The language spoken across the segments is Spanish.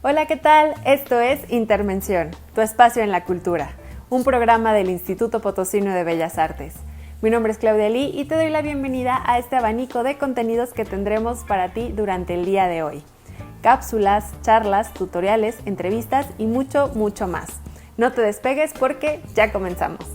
Hola, ¿qué tal? Esto es Intermención, tu espacio en la cultura, un programa del Instituto Potosino de Bellas Artes. Mi nombre es Claudia Lee y te doy la bienvenida a este abanico de contenidos que tendremos para ti durante el día de hoy. Cápsulas, charlas, tutoriales, entrevistas y mucho, mucho más. No te despegues porque ya comenzamos.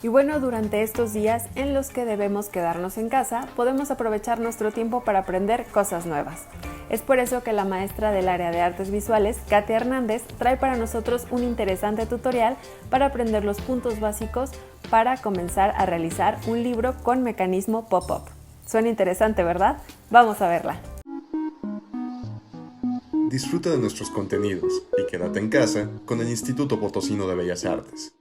Y bueno, durante estos días en los que debemos quedarnos en casa, podemos aprovechar nuestro tiempo para aprender cosas nuevas. Es por eso que la maestra del área de artes visuales, Katia Hernández, trae para nosotros un interesante tutorial para aprender los puntos básicos para comenzar a realizar un libro con mecanismo pop-up. Suena interesante, ¿verdad? Vamos a verla. Disfruta de nuestros contenidos y quédate en casa con el Instituto Potosino de Bellas Artes.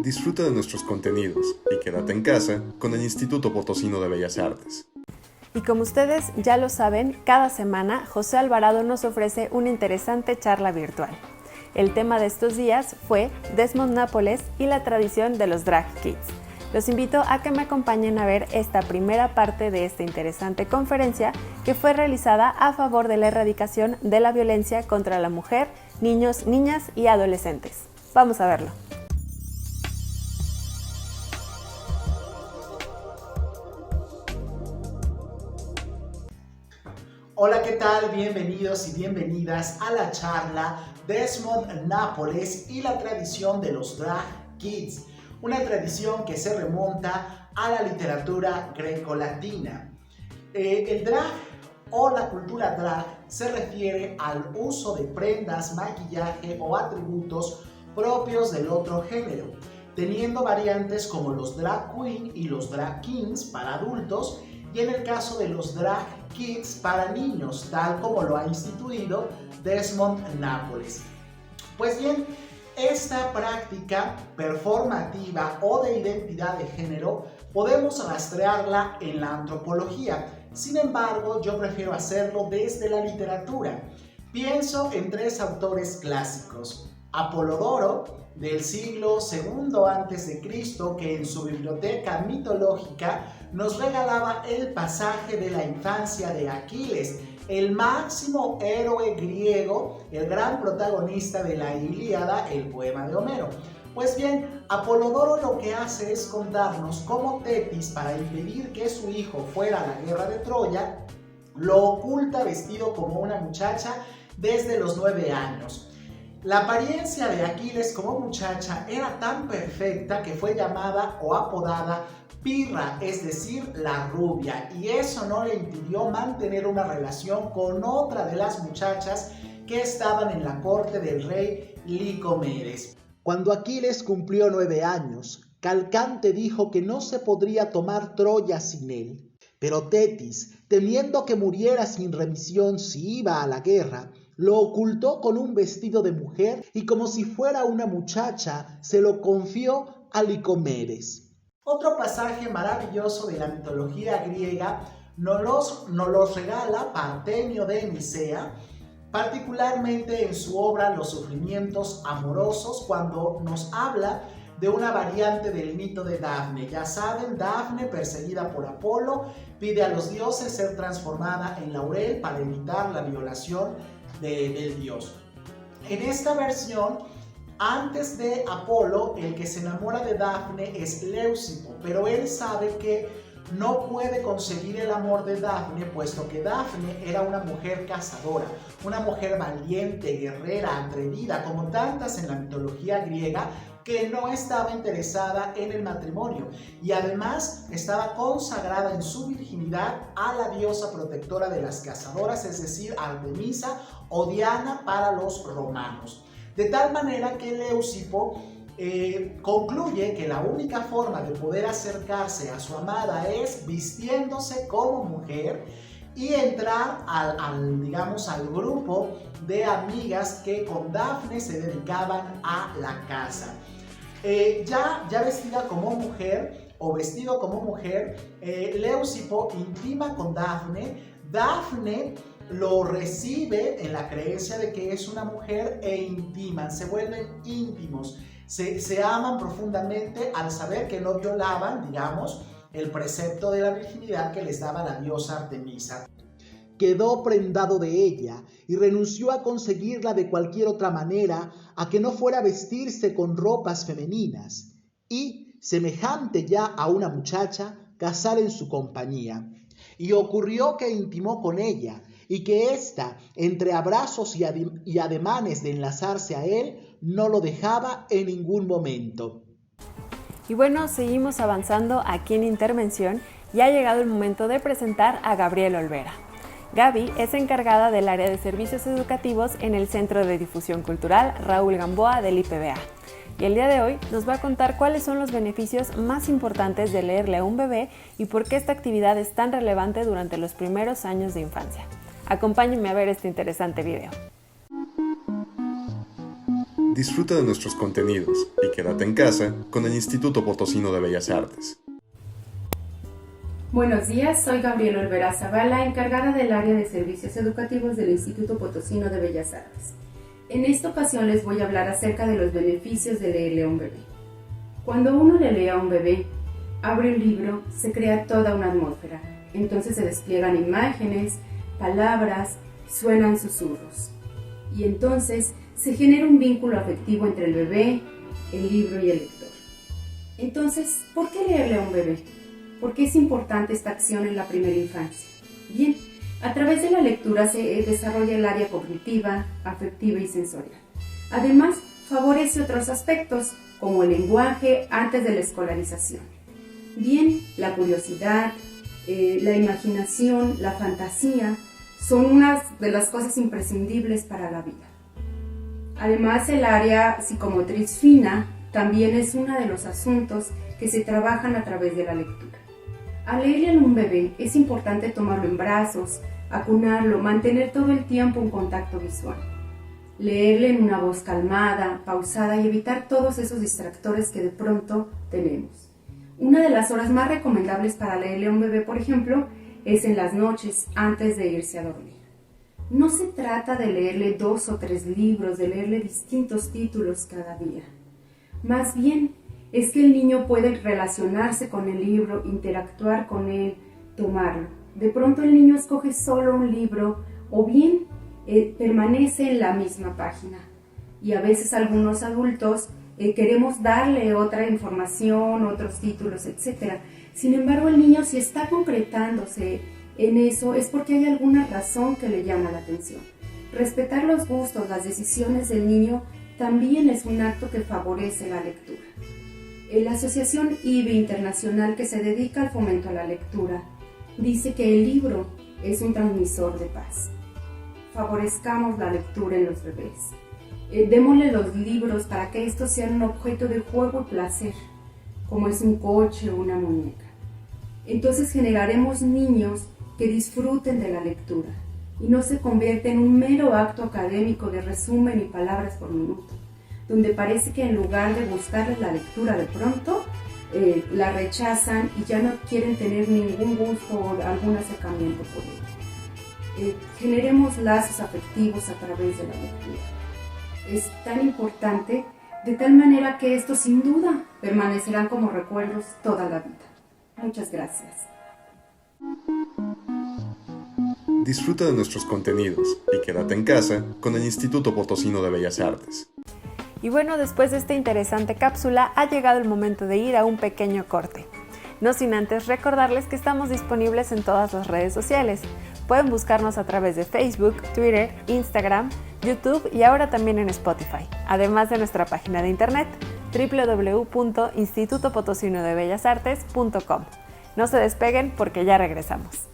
Disfruta de nuestros contenidos y quédate en casa con el Instituto Potosino de Bellas Artes. Y como ustedes ya lo saben, cada semana José Alvarado nos ofrece una interesante charla virtual. El tema de estos días fue Desmond Nápoles y la tradición de los drag kids. Los invito a que me acompañen a ver esta primera parte de esta interesante conferencia que fue realizada a favor de la erradicación de la violencia contra la mujer, niños, niñas y adolescentes. Vamos a verlo. Hola, ¿qué tal? Bienvenidos y bienvenidas a la charla Desmond Nápoles y la tradición de los drag kids, una tradición que se remonta a la literatura grecolatina. El drag o la cultura drag se refiere al uso de prendas, maquillaje o atributos propios del otro género, teniendo variantes como los drag queen y los drag kings para adultos, y en el caso de los drag kids para niños, tal como lo ha instituido Desmond Nápoles. Pues bien, esta práctica performativa o de identidad de género podemos rastrearla en la antropología. Sin embargo, yo prefiero hacerlo desde la literatura. Pienso en tres autores clásicos: Apolodoro, del siglo II a.C., que en su biblioteca mitológica nos regalaba el pasaje de la infancia de Aquiles, el máximo héroe griego, el gran protagonista de la Ilíada, el poema de Homero. Pues bien, Apolodoro lo que hace es contarnos cómo Tetis, para impedir que su hijo fuera a la guerra de Troya, lo oculta vestido como una muchacha desde los 9 años. La apariencia de Aquiles como muchacha era tan perfecta que fue llamada o apodada Pirra, es decir, la rubia, y eso no le impidió mantener una relación con otra de las muchachas que estaban en la corte del rey Licomedes. Cuando Aquiles cumplió 9 años, Calcante dijo que no se podría tomar Troya sin él. Pero Tetis, temiendo que muriera sin remisión si iba a la guerra, lo ocultó con un vestido de mujer y, como si fuera una muchacha, se lo confió a Licomedes. Otro pasaje maravilloso de la mitología griega nos los regala Partenio de Nicea, particularmente en su obra Los sufrimientos amorosos, cuando nos habla de una variante del mito de Dafne. Ya saben, Dafne, perseguida por Apolo, pide a los dioses ser transformada en laurel para evitar la violación del dios. En esta versión, antes de Apolo, el que se enamora de Dafne es Leucipo, pero él sabe que no puede conseguir el amor de Dafne, puesto que Dafne era una mujer cazadora, una mujer valiente, guerrera, atrevida, como tantas en la mitología griega, que no estaba interesada en el matrimonio, y además estaba consagrada en su virginidad a la diosa protectora de las cazadoras, es decir, Artemisa o Diana para los romanos. De tal manera que Leucipo concluye que la única forma de poder acercarse a su amada es vistiéndose como mujer y entrar al grupo de amigas que con Dafne se dedicaban a la caza. Ya vestida como mujer o vestido como mujer, Leucipo intima con Dafne. Dafne lo recibe en la creencia de que es una mujer e intiman, se vuelven íntimos, se aman profundamente al saber que no violaban, el precepto de la virginidad que les daba la diosa Artemisa. Quedó prendado de ella y renunció a conseguirla de cualquier otra manera a que no fuera vestirse con ropas femeninas y, semejante ya a una muchacha, cazar en su compañía. Y ocurrió que intimó con ella, y que ésta, entre abrazos y ademanes de enlazarse a él, no lo dejaba en ningún momento. Y bueno, seguimos avanzando aquí en Intervención y ha llegado el momento de presentar a Gabriela Olvera. Gaby es encargada del área de servicios educativos en el Centro de Difusión Cultural Raúl Gamboa del IPBA. Y el día de hoy nos va a contar cuáles son los beneficios más importantes de leerle a un bebé y por qué esta actividad es tan relevante durante los primeros años de infancia. Acompáñenme a ver este interesante video. Disfruta de nuestros contenidos y quédate en casa con el Instituto Potosino de Bellas Artes. Buenos días, soy Gabriela Olvera Zavala, encargada del área de servicios educativos del Instituto Potosino de Bellas Artes. En esta ocasión les voy a hablar acerca de los beneficios de leerle a un bebé. Cuando uno le lee a un bebé, abre un libro, se crea toda una atmósfera. Entonces se despliegan imágenes, palabras, suenan susurros. Y entonces se genera un vínculo afectivo entre el bebé, el libro y el lector. Entonces, ¿por qué leerle a un bebé? ¿Por qué es importante esta acción en la primera infancia? Bien, a través de la lectura se desarrolla el área cognitiva, afectiva y sensorial. Además, favorece otros aspectos, como el lenguaje antes de la escolarización. Bien, la curiosidad, la imaginación, la fantasía, son unas de las cosas imprescindibles para la vida. Además, el área psicomotriz fina también es uno de los asuntos que se trabajan a través de la lectura. Al leerle a un bebé es importante tomarlo en brazos, acunarlo, mantener todo el tiempo un contacto visual. Leerle en una voz calmada, pausada y evitar todos esos distractores que de pronto tenemos. Una de las horas más recomendables para leerle a un bebé, por ejemplo, es en las noches antes de irse a dormir. No se trata de leerle 2 o 3 libros, de leerle distintos títulos cada día. Más bien, es que el niño puede relacionarse con el libro, interactuar con él, tomarlo. De pronto el niño escoge solo un libro o bien permanece en la misma página. Y a veces algunos adultos queremos darle otra información, otros títulos, etc. Sin embargo, el niño, si está concretándose en eso, es porque hay alguna razón que le llama la atención. Respetar los gustos, las decisiones del niño también es un acto que favorece la lectura. La Asociación IBE Internacional, que se dedica al fomento a la lectura, dice que el libro es un transmisor de paz. Favorezcamos la lectura en los bebés. Démosle los libros para que estos sean un objeto de juego y placer, como es un coche o una muñeca. Entonces generaremos niños que disfruten de la lectura y no se convierte en un mero acto académico de resumen y palabras por minuto, donde parece que en lugar de gustarles la lectura de pronto, la rechazan y ya no quieren tener ningún gusto o algún acercamiento por ella. Generemos lazos afectivos a través de la lectura. Es tan importante de tal manera que estos sin duda permanecerán como recuerdos toda la vida. Muchas gracias. Disfruta de nuestros contenidos y quédate en casa con el Instituto Potosino de Bellas Artes. Y bueno, después de esta interesante cápsula ha llegado el momento de ir a un pequeño corte. No sin antes recordarles que estamos disponibles en todas las redes sociales. Pueden buscarnos a través de Facebook, Twitter, Instagram, YouTube y ahora también en Spotify, además de nuestra página de internet www.institutopotosinodebellasartes.com. No se despeguen porque ya regresamos.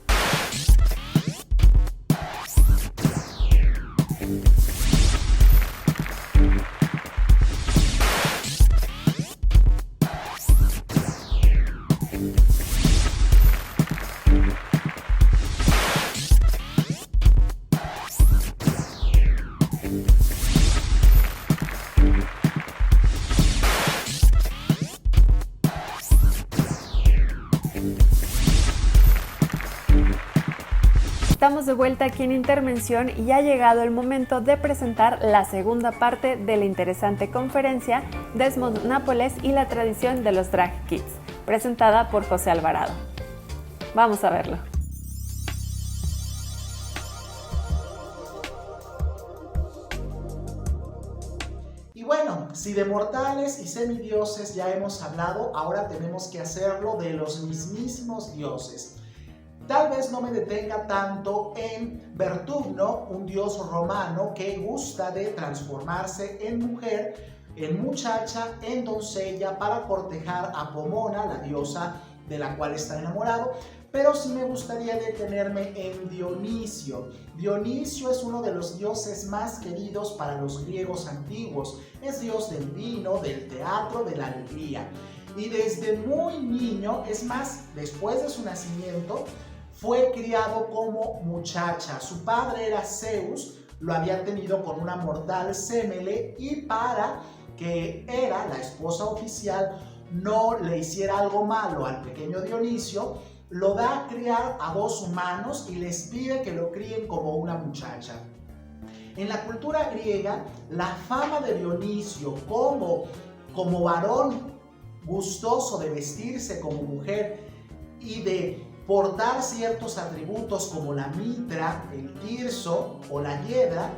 Estamos de vuelta aquí en Intervención y ha llegado el momento de presentar la segunda parte de la interesante conferencia Desmond Nápoles y la tradición de los Drag Kids, presentada por José Alvarado. Vamos a verlo. Y bueno, si de mortales y semidioses ya hemos hablado, ahora tenemos que hacerlo de los mismísimos dioses. Tal vez no me detenga tanto en Vertumno, un dios romano que gusta de transformarse en mujer, en muchacha, en doncella para cortejar a Pomona, la diosa de la cual está enamorado. Pero sí me gustaría detenerme en Dionisio. Dionisio es uno de los dioses más queridos para los griegos antiguos. Es dios del vino, del teatro, de la alegría. Y desde muy niño, es más, después de su nacimiento, fue criado como muchacha. Su padre era Zeus, lo había tenido con una mortal Semele, y para que Hera, la esposa oficial, no le hiciera algo malo al pequeño Dionisio, lo da a criar a 2 humanos y les pide que lo críen como una muchacha. En la cultura griega, la fama de Dionisio como varón gustoso de vestirse como mujer y de portar ciertos atributos como la mitra, el tirso o la hiedra,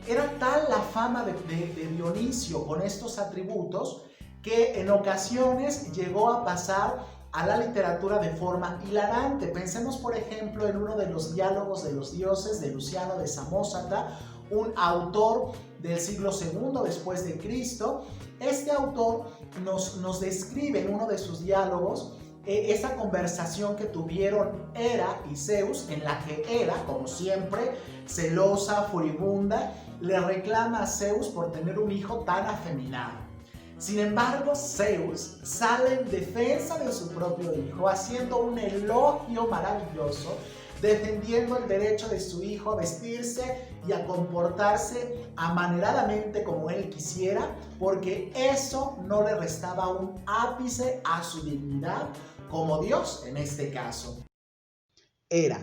era tal la fama de Dionisio con estos atributos que en ocasiones llegó a pasar a la literatura de forma hilarante. Pensemos, por ejemplo, en uno de los diálogos de los dioses de Luciano de Samosata, un autor del siglo II después de Cristo. Este autor nos describe en uno de sus diálogos esa conversación que tuvieron Hera y Zeus, en la que Hera, como siempre, celosa, furibunda, le reclama a Zeus por tener un hijo tan afeminado. Sin embargo, Zeus sale en defensa de su propio hijo, haciendo un elogio maravilloso, defendiendo el derecho de su hijo a vestirse y a comportarse amaneradamente como él quisiera, porque eso no le restaba un ápice a su dignidad como Dios en este caso. Hera: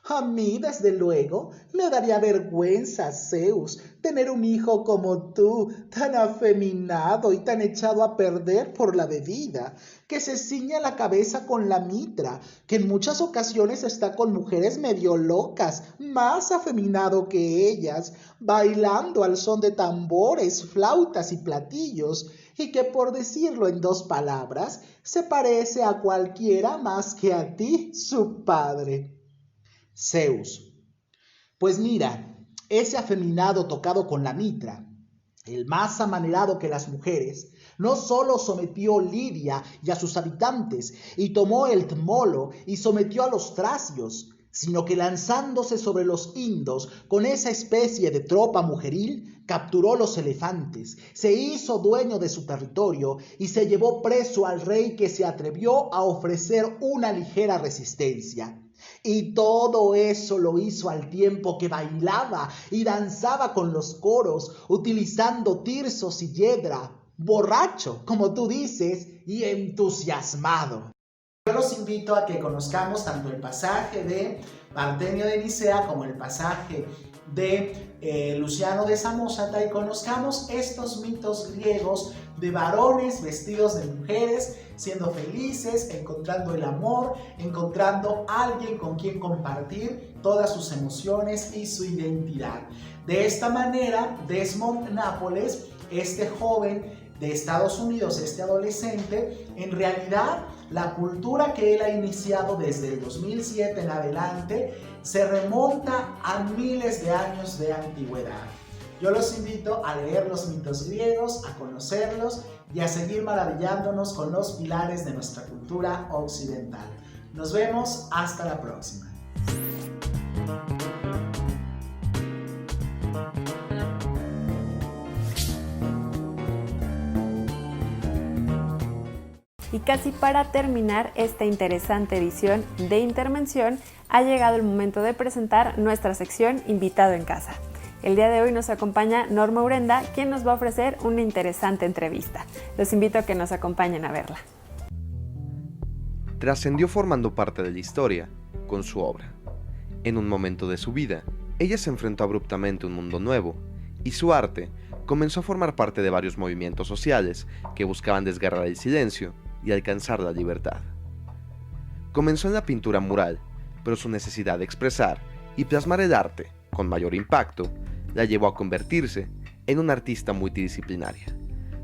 a mí, desde luego, me daría vergüenza, Zeus, tener un hijo como tú, tan afeminado y tan echado a perder por la bebida, que se ciña la cabeza con la mitra, que en muchas ocasiones está con mujeres medio locas, más afeminado que ellas, bailando al son de tambores, flautas y platillos, y que, por decirlo en 2 palabras, se parece a cualquiera más que a ti, su padre. Zeus: pues mira, ese afeminado tocado con la mitra, el más amanerado que las mujeres, no solo sometió Lidia y a sus habitantes, y tomó el Tmolo y sometió a los tracios, sino que lanzándose sobre los indos con esa especie de tropa mujeril, capturó los elefantes, se hizo dueño de su territorio y se llevó preso al rey que se atrevió a ofrecer una ligera resistencia. Y todo eso lo hizo al tiempo que bailaba y danzaba con los coros, utilizando tirsos y hiedra, borracho, como tú dices, y entusiasmado. Yo los invito a que conozcamos tanto el pasaje de Partenio de Nicea como el pasaje de Luciano de Samosata, y conozcamos estos mitos griegos de varones vestidos de mujeres, siendo felices, encontrando el amor, encontrando a alguien con quien compartir todas sus emociones y su identidad. De esta manera, Desmond Nápoles, este joven de Estados Unidos, este adolescente, en realidad la cultura que él ha iniciado desde el 2007 en adelante se remonta a miles de años de antigüedad. Yo los invito a leer los mitos griegos, a conocerlos y a seguir maravillándonos con los pilares de nuestra cultura occidental. Nos vemos hasta la próxima. Y casi para terminar esta interesante edición de Intervención, ha llegado el momento de presentar nuestra sección Invitado en Casa. El día de hoy nos acompaña Norma Urenda, quien nos va a ofrecer una interesante entrevista. Los invito a que nos acompañen a verla. Trascendió formando parte de la historia con su obra. En un momento de su vida, ella se enfrentó abruptamente a un mundo nuevo, y su arte comenzó a formar parte de varios movimientos sociales que buscaban desgarrar el silencio y alcanzar la libertad. Comenzó en la pintura mural, pero su necesidad de expresar y plasmar el arte con mayor impacto la llevó a convertirse en una artista multidisciplinaria.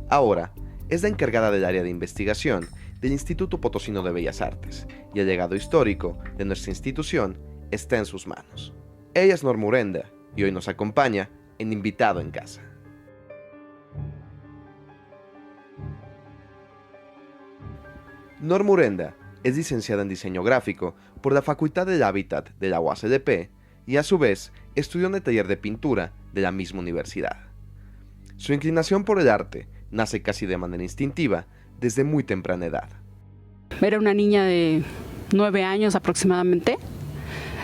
Ahora es la encargada del área de investigación del Instituto Potosino de Bellas Artes, y el legado histórico de nuestra institución está en sus manos. Ella es Norma Urenda y hoy nos acompaña en Invitado en Casa. Norma Urenda es licenciada en diseño gráfico por la Facultad del Hábitat de la UASLP y a su vez estudió en el taller de pintura de la misma universidad. Su inclinación por el arte nace casi de manera instintiva desde muy temprana edad. Era una niña de 9 años aproximadamente,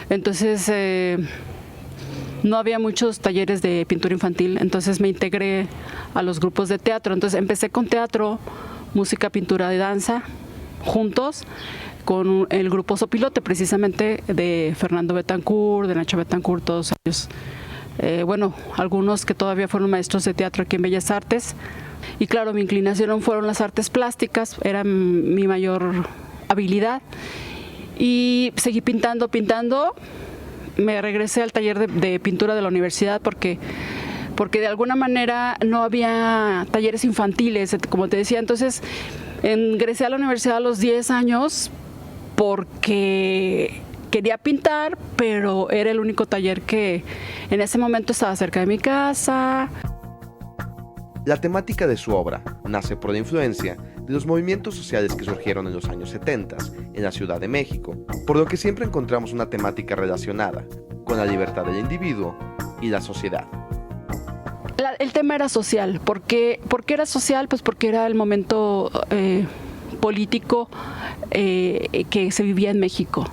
entonces no había muchos talleres de pintura infantil, entonces me integré a los grupos de teatro. Entonces empecé con teatro, música, pintura y danza, juntos, con el grupo Sopilote, precisamente de Fernando Betancourt, de Nacho Betancourt, todos ellos. Algunos que todavía fueron maestros de teatro aquí en Bellas Artes. Y claro, mi inclinación fueron las artes plásticas, era mi mayor habilidad. Y seguí pintando. Me regresé al taller de pintura de la universidad porque de alguna manera no había talleres infantiles, como te decía. Entonces ingresé a la universidad a los 10 años porque quería pintar, pero era el único taller que en ese momento estaba cerca de mi casa. La temática de su obra nace por la influencia de los movimientos sociales que surgieron en los años 70 en la Ciudad de México, por lo que siempre encontramos una temática relacionada con la libertad del individuo y la sociedad. El tema era social. ¿Por qué era social? Pues porque era el momento político que se vivía en México.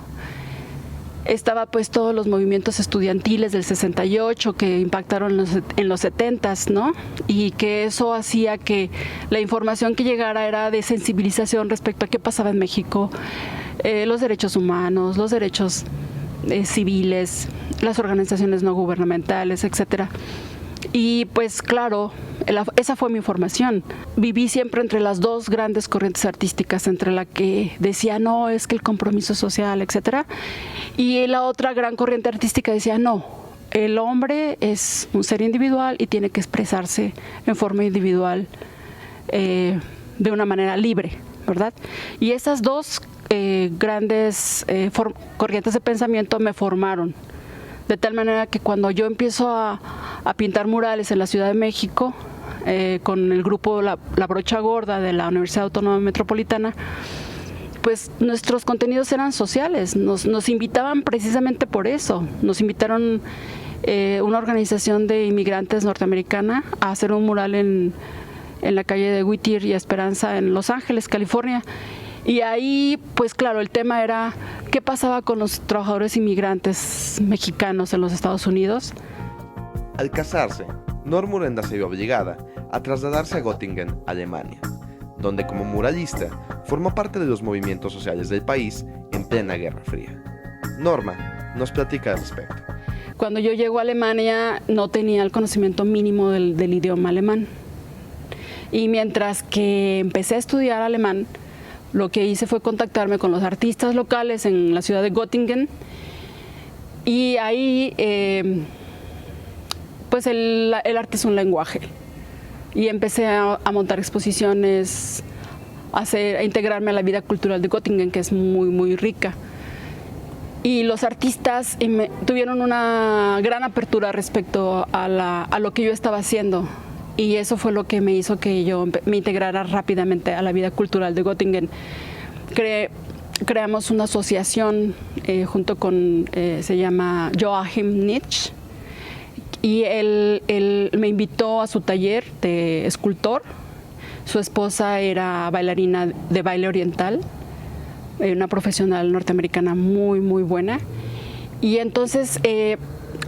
Estaba pues todos los movimientos estudiantiles del 68 que impactaron en los 70s, ¿no? Y que eso hacía que la información que llegara era de sensibilización respecto a qué pasaba en México, los derechos humanos, los derechos civiles, las organizaciones no gubernamentales, etcétera. Y pues claro, esa fue mi formación. Viví siempre entre las dos grandes corrientes artísticas, entre la que decía no, es que el compromiso social, etcétera, y la otra gran corriente artística decía no, el hombre es un ser individual y tiene que expresarse en forma individual de una manera libre, ¿verdad? Y esas dos grandes corrientes de pensamiento me formaron. De tal manera que cuando yo empiezo a pintar murales en la Ciudad de México, con el grupo La Brocha Gorda de la Universidad Autónoma Metropolitana, pues nuestros contenidos eran sociales, nos invitaban precisamente por eso. Nos invitaron una organización de inmigrantes norteamericana a hacer un mural en la calle de Whittier y Esperanza en Los Ángeles, California. Y ahí, pues claro, el tema era qué pasaba con los trabajadores inmigrantes mexicanos en los Estados Unidos. Al casarse, Norma Urenda se vio obligada a trasladarse a Göttingen, Alemania, donde como muralista formó parte de los movimientos sociales del país en plena Guerra Fría. Norma nos platica al respecto. Cuando yo llego a Alemania no tenía el conocimiento mínimo del idioma alemán. Y mientras que empecé a estudiar alemán, lo que hice fue contactarme con los artistas locales en la ciudad de Göttingen y ahí pues el arte es un lenguaje y empecé a montar exposiciones, a integrarme a la vida cultural de Göttingen, que es muy muy rica, y los artistas tuvieron una gran apertura respecto a lo que yo estaba haciendo. Y eso fue lo que me hizo que yo me integrara rápidamente a la vida cultural de Göttingen. Creamos una asociación junto con, se llama Joachim Nitsch, y él me invitó a su taller de escultor. Su esposa era bailarina de baile oriental, una profesional norteamericana muy, muy buena. Y entonces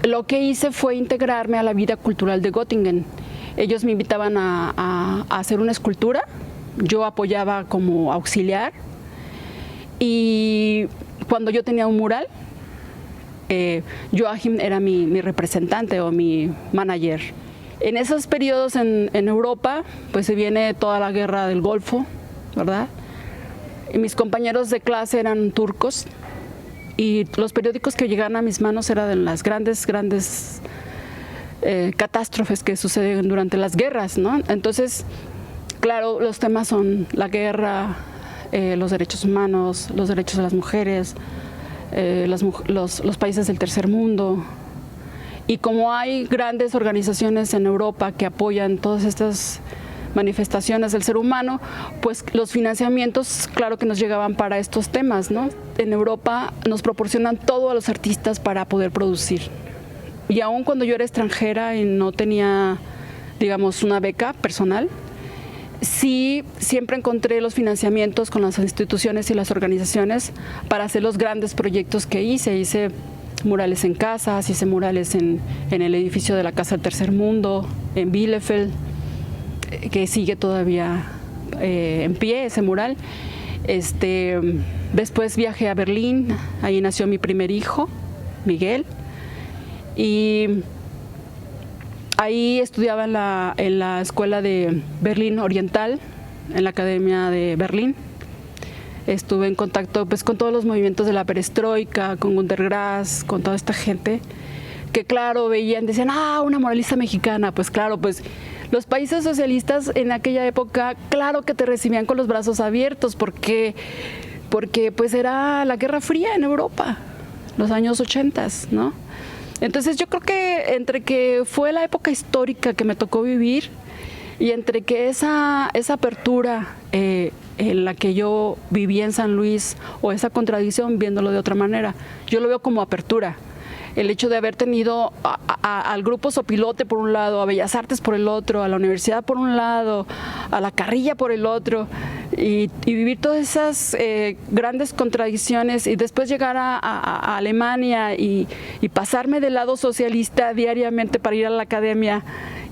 lo que hice fue integrarme a la vida cultural de Göttingen. Ellos me invitaban a hacer una escultura, yo apoyaba como auxiliar, y cuando yo tenía un mural, Joachim era mi representante o mi manager. En esos periodos en Europa, pues se viene toda la guerra del Golfo, ¿verdad? Y mis compañeros de clase eran turcos, y los periódicos que llegaban a mis manos eran de las grandes catástrofes que suceden durante las guerras, ¿no? Entonces, claro, los temas son la guerra, los derechos humanos, los derechos de las mujeres, los países del tercer mundo. Y como hay grandes organizaciones en Europa que apoyan todas estas manifestaciones del ser humano, pues los financiamientos, claro que nos llegaban para estos temas, ¿no? En Europa nos proporcionan todo a los artistas para poder producir. Y aún cuando yo era extranjera y no tenía, digamos, una beca personal, sí siempre encontré los financiamientos con las instituciones y las organizaciones para hacer los grandes proyectos que hice. Hice murales en casas, hice murales en el edificio de la Casa del Tercer Mundo, en Bielefeld, que sigue todavía en pie ese mural. Después viajé a Berlín, ahí nació mi primer hijo, Miguel, y ahí estudiaba en la escuela de Berlín Oriental, en la Academia de Berlín. Estuve en contacto pues con todos los movimientos de la perestroika, con Günter Grass, con toda esta gente que claro veían, decían, una muralista mexicana. Pues claro, pues los países socialistas en aquella época, claro que te recibían con los brazos abiertos, porque pues era la Guerra Fría en Europa, los años 80, ¿no? Entonces yo creo que entre que fue la época histórica que me tocó vivir y entre que esa apertura en la que yo viví en San Luis, o esa contradicción viéndolo de otra manera, yo lo veo como apertura. El hecho de haber tenido al grupo Sopilote por un lado, a Bellas Artes por el otro, a la universidad por un lado, a la Carrilla por el otro, y vivir todas esas grandes contradicciones, y después llegar a Alemania y pasarme del lado socialista diariamente para ir a la academia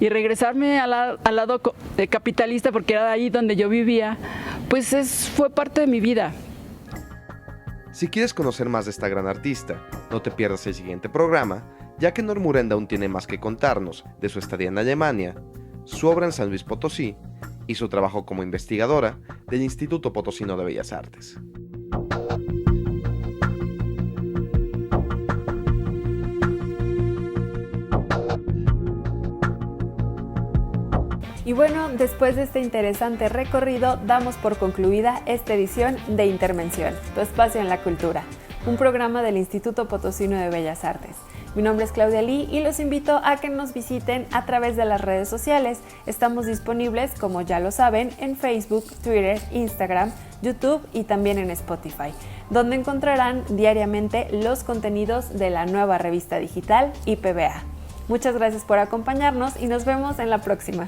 y regresarme al lado capitalista, porque era ahí donde yo vivía, pues fue parte de mi vida. Si quieres conocer más de esta gran artista, no te pierdas el siguiente programa, ya que Normurenda aún tiene más que contarnos de su estadía en Alemania, su obra en San Luis Potosí y su trabajo como investigadora del Instituto Potosino de Bellas Artes. Y bueno, después de este interesante recorrido, damos por concluida esta edición de Intervención, tu espacio en la cultura, un programa del Instituto Potosino de Bellas Artes. Mi nombre es Claudia Lee y los invito a que nos visiten a través de las redes sociales. Estamos disponibles, como ya lo saben, en Facebook, Twitter, Instagram, YouTube y también en Spotify, donde encontrarán diariamente los contenidos de la nueva revista digital IPBA. Muchas gracias por acompañarnos y nos vemos en la próxima.